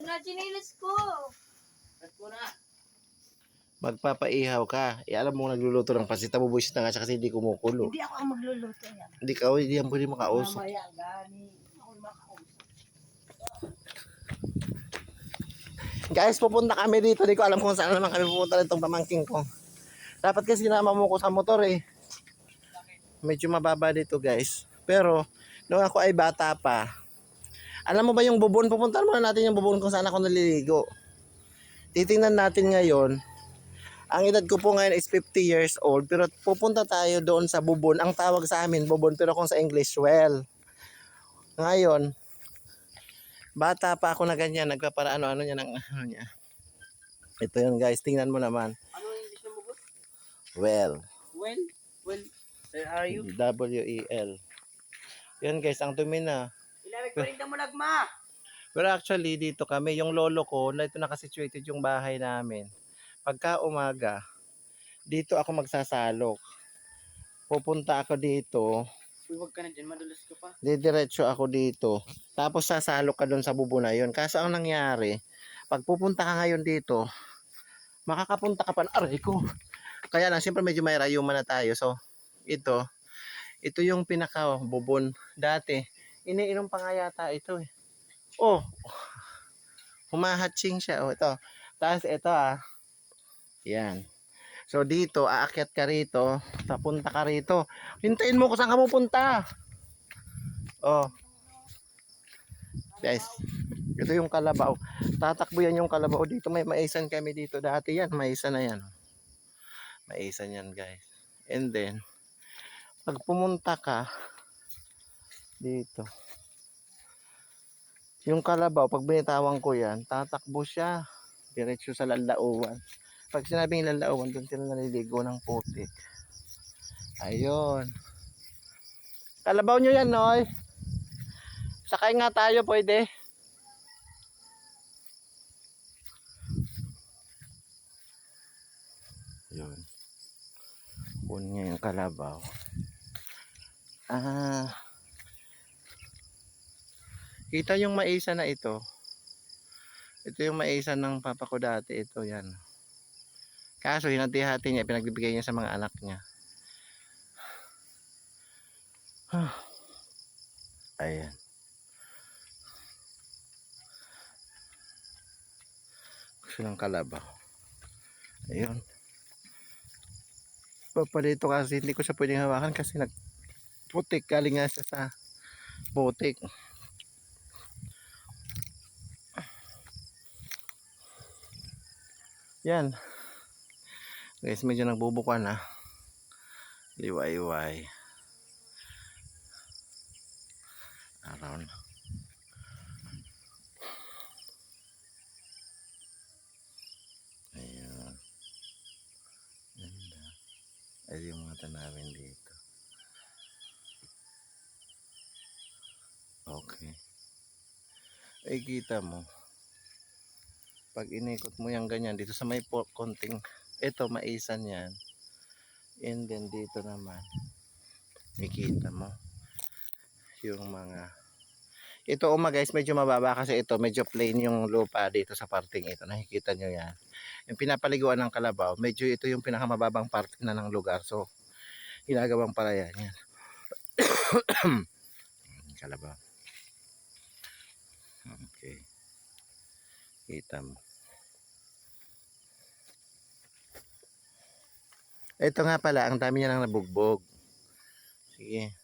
na chinilis ko. Magpapaihaw ka. Alam mo nagluluto ng pasit. Bubuisit na nga siya kasi hindi kumukulo. Hindi ako ang magluluto yan. Hindi yan pwede makausap. Mamaya, gani. Ako makausap. Guys, pupunta kami dito. Hindi ko alam kung saan naman kami pupunta nitong pamangking ko. Dapat kasi sinama mo ko sa motor eh. Medyo mababa dito guys. Pero, nung ako ay bata pa, alam mo ba yung bubon? Pupunta muna natin yung bubon kung saan ako naliligo. Titingnan natin ngayon. Ang edad ko po ngayon is 50 years old. Pero pupunta tayo doon sa bubon. Ang tawag sa amin, bubon. Pero kung sa English, well. Ngayon, bata pa ako na ganyan. Nagpapara ano niya ng ano niya. Ito yun guys. Tingnan mo naman. Ano yung English na bubot? Well. Well, where are you? W-E-L. Yan guys, ang dumi na. Ilamig pa rin mo nagma. Pero actually, dito kami, yung lolo ko, na ito nakasituated yung bahay namin. Pagka umaga, dito ako magsasalok. Pupunta ako dito. Uy, wag ka na dyan, madulas ka pa. Didiretso ako dito. Tapos sasalok ka doon sa bubo na yun. Kaso ang nangyari, pag pupunta ka ngayon dito, makakapunta ka pa na aray ko. Kaya lang, siyempre medyo may rayuman na tayo. So, ito yung pinaka bubon. Dati, iniinom pa nga yata ito eh. Oh, humahatching siya. Oh, ito. Tapos ito yan. So dito, aakyat ka rito, papunta ka rito. Hintayin mo kung saan ka pupunta. Oh. Guys, ito yung kalabaw. Tatakbo yan yung kalabaw. Dito may maisan kami dito. Dati yan, maisan na yan. Maisan yan guys. And then, pag pumunta ka dito, yung kalabaw, pag binitawan ko yan, tatakbo siya. Diretso sa lalauan. Pag sinabing lalauan, doon sila naliligo ng putik. Ayun. Kalabaw nyo yan, Noy. Sakay nga tayo, pwede. Yun. Buon nga yung kalabaw. Kita yung maisa na ito. Ito yung maisa ng papa ko dati. Ito, yan. Kaso, hinati-hati niya. Pinagbibigay niya sa mga anak niya. Ayan. Gusto ng kalabaw. Ayun. Papadito kasi hindi ko siya pwedeng hawakan kasi nagputik. Galing nga siya sa putik. Yan. Guys, medyo nagbubukan na. Liwayway. Araw na. Ayan. Ganda. Ay yung mga tanawin dito. Okay. Ay kita mo. Pag inikot mo yung ganyan dito sa may konting ito maisan yan. And then dito naman makita mo yung mga ito guys medyo mababa kasi ito medyo plain yung lupa dito sa parting ito. Nakikita nyo yan. Yung pinapaliguan ng kalabaw medyo ito yung pinakamababang parte na ng lugar. So ginagawang palayan yan. Kalabaw. Okay. Kita mo. Ito nga pala, ang dami niya nang nabugbog. Sige.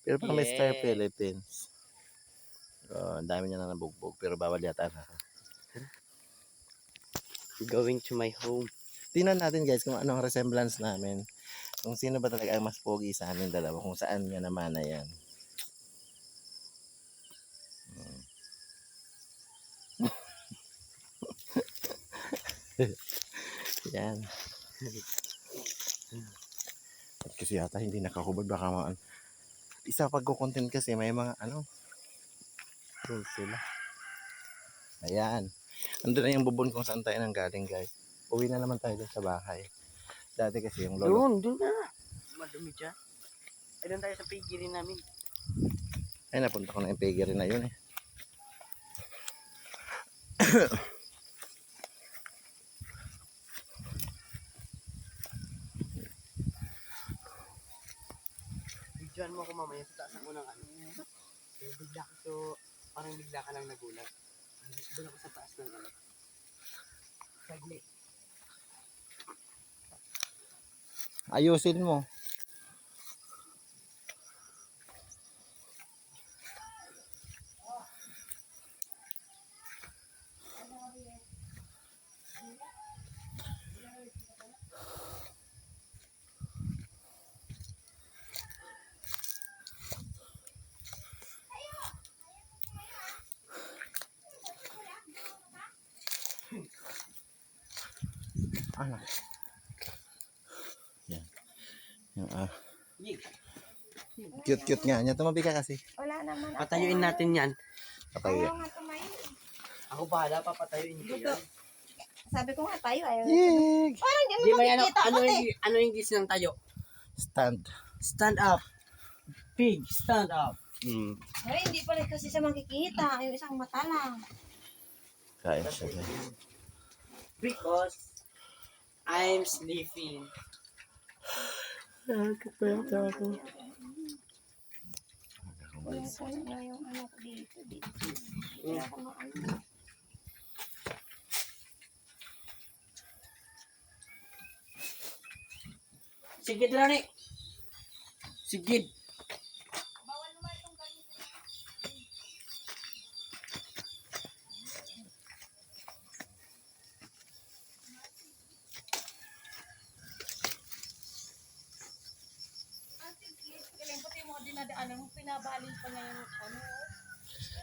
Pero pang Mr. Philippines. Ang dami niya nang nabugbog. Pero bawal yata na. Going to my home. Tingnan natin guys kung anong resemblance namin. Kung sino ba talaga ang mas pogi sa amin dalawa. Kung saan niya naman na yan. Yan. At kasi yata hindi nakahubad baka maan. Isa pagko-content kasi may mga rules sila. Ayan. Andun na yung bubon kung saan tayo nang galing guys. Uwi na naman tayo dun sa bahay. Dati kasi yung lolo. Doon na. Madumi dyan. Ay, doon tayo sa piggery namin. Ay, napunta ko na yung piggery na yun eh. Bigyan mo ko mamaya sa taas ako ng ano. Parang bigla ka lang nagulat. Doon ako sa taas ng ano. Saglit. Ayusin mo. Ano? Yan. Yung, cute nga niya. Tumabi ka kasi. Wala naman ako. Patayuin natin yan. Okay. Ayaw nga tumayo. Ako bahala, papatayuin ko yan. Sabi ko nga tayo, ayaw. Yig! Parang di Di mo ba yan, makikita ko eh. ano yung gis ng tayo? Stand. Stand up. Pig, stand up. Ay, hindi pa rin kasi siya makikita. Yung isang mata lang. Kain siya guys. Because I'm sleeping. Kapayat ako. Kulang na yung ano ko dito. Wala ko na ano. Sigid lang eh. Sigid.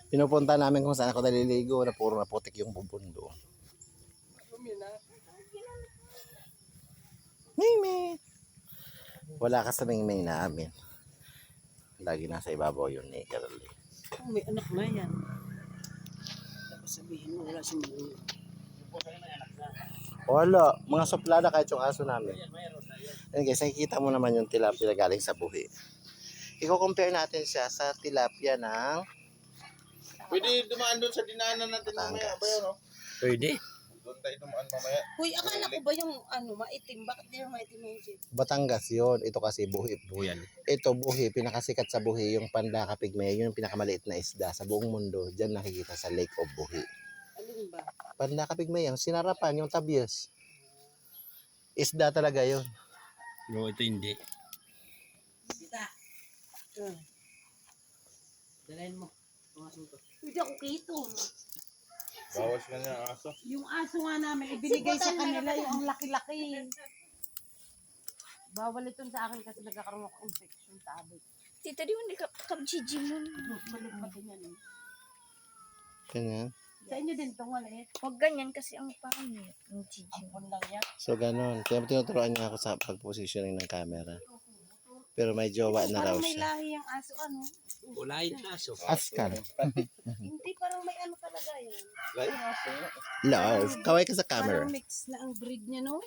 Pinupunta namin kung saan ako naliligo na puro naputik yung bubundo. Mimi! Wala ka sa mingming namin. Lagi nasa ibabaw yun ni Caroline. Oh, may anak na yan. Tapos sabihin mo, wala siyang buo. Wala. Mga suplada kahit yung aso namin. Ayun guys, nakikita mo naman yung tilapia galing sa buhi. I-compare natin siya sa tilapia ng Pwede dumaan doon sa dinaanan natin mamaya. Ba yun, no? Pwede. Doon tayo dumaan mamaya. Uy, akala ko ba yung ano, maitim? Bakit di yung maitim yung jeep? Batangas yun. Ito kasi buhi. Buyan. Ito buhi, pinakasikat sa buhi, yung Pandaka pygmaea, yun yung pinakamaliit na isda sa buong mundo. Diyan nakikita sa Lake of Buhi. Alin ba? Pandaka pygmaea, yung sinarapan, yung tabias. Isda talaga yun. No, ito hindi. Kita. Dalayan mo. Pumasok to. Hindi ako kito. Bawas ka niya ang aso. Yung aso nga namin, ibinigay sa kanila yung ang laki-laki. Bawal itong sa akin kasi nagkakaroon ako infection sa abot. Tita, di mo hindi ka kabjiji mo. Balik pa din yan eh. Ganyan. Sa inyo din itong maliit. Huwag ganyan kasi ang pangit. Ang jiji. Ampon lang yan. So ganun. Kaya tinuturuan niya ako sa pag-positioning ng camera. Pero may jowa na raw Parang may siya. lahi yung aso ano. Kulay na aso. Askar. Hindi, parang may ano talaga yan. Love. Kaway ka sa camera. Parang mix na ang breed niya no.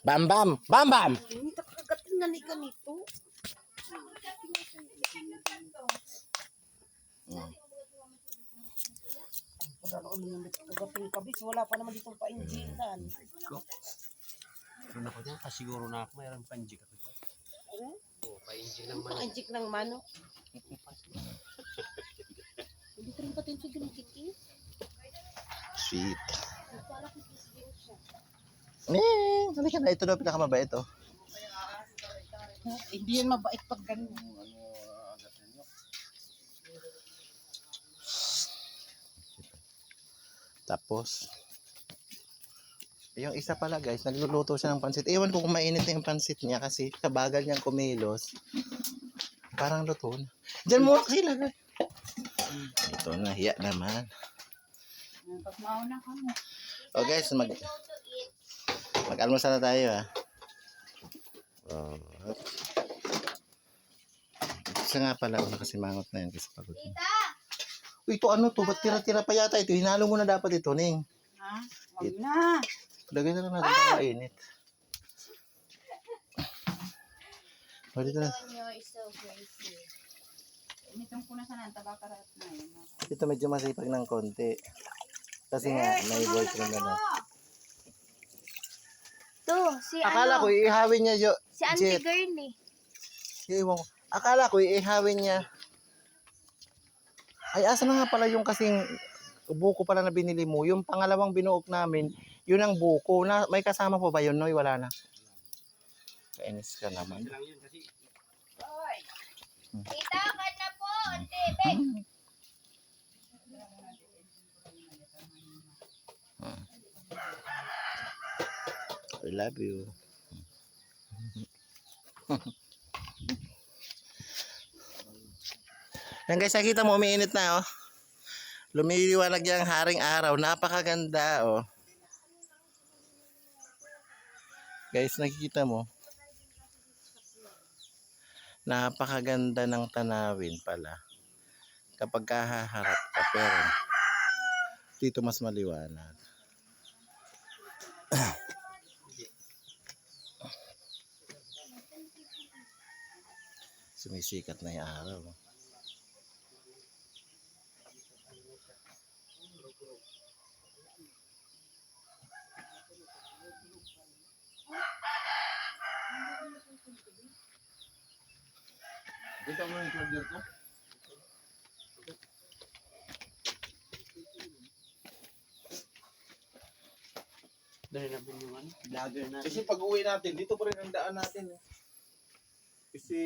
Bam bam! Bam bam! Hindi kakagating na ni ganito. Parang yung kagaping kabis. Wala pa naman ditong painjikan. Meron ako dyan, kasiguro na ako mayroon panjik ako dyan. Oo, painjik ng manok. Painjik ng manok. Hindi ka rin pati yung ginakiti. Sweet. Parang kikisgin siya. Halika na. Ito daw pinakamabait oh. Hindi yan mabait pag ganun. Tapos, yung isa pala guys, nagluluto siya ng pansit. Ewan ko kung mainit na yung pansit niya kasi kabagal niyang kumilos. Parang luto na. Diyan mo sila guys. Ito na, hiya naman. Pag mauna ka mo. O guys, mag-almusal na tayo ah. Oh. Isa nga pala, nakasimangot na yan kasi pagod na. Uy, ito ano to? Ba't tira-tira pa yata ito? Hinalo mo na dapat ito, Ning. Ha? Huwag na. Lagay na lang natin para mainit. O, dito na. Initong ko na sa nanta, baka rat na yun. Ito medyo masipag ng konti. Kasi nga, may boyfriend na daw. To, si Akala ko iihawin niya si Auntie Jet. Gurney. Iiwan ko. Akala ko iihawin niya. Ay, asa na nga pala yung kasing buko pala na binili mo. Yung pangalawang binuok namin, yun ang buko. Na, may kasama po ba yun, Noy? Wala na. Kainis ka naman. Ito lang yun kasi Hoy! Tita, kan na po! Auntie, Bek! I love you. Yan guys, nakita mo, umiinit na oh. Lumiliwanag yung haring araw. Napakaganda oh. Guys, nakikita mo. Napakaganda ng tanawin pala. Kapag kahaharap ka, pero dito mas maliwanag. Sumisikat na yung araw. Kita mo yung charger ko? dali na yung vlogger natin. Kasi pag uwi natin, dito pa rin ang daan natin. Kasi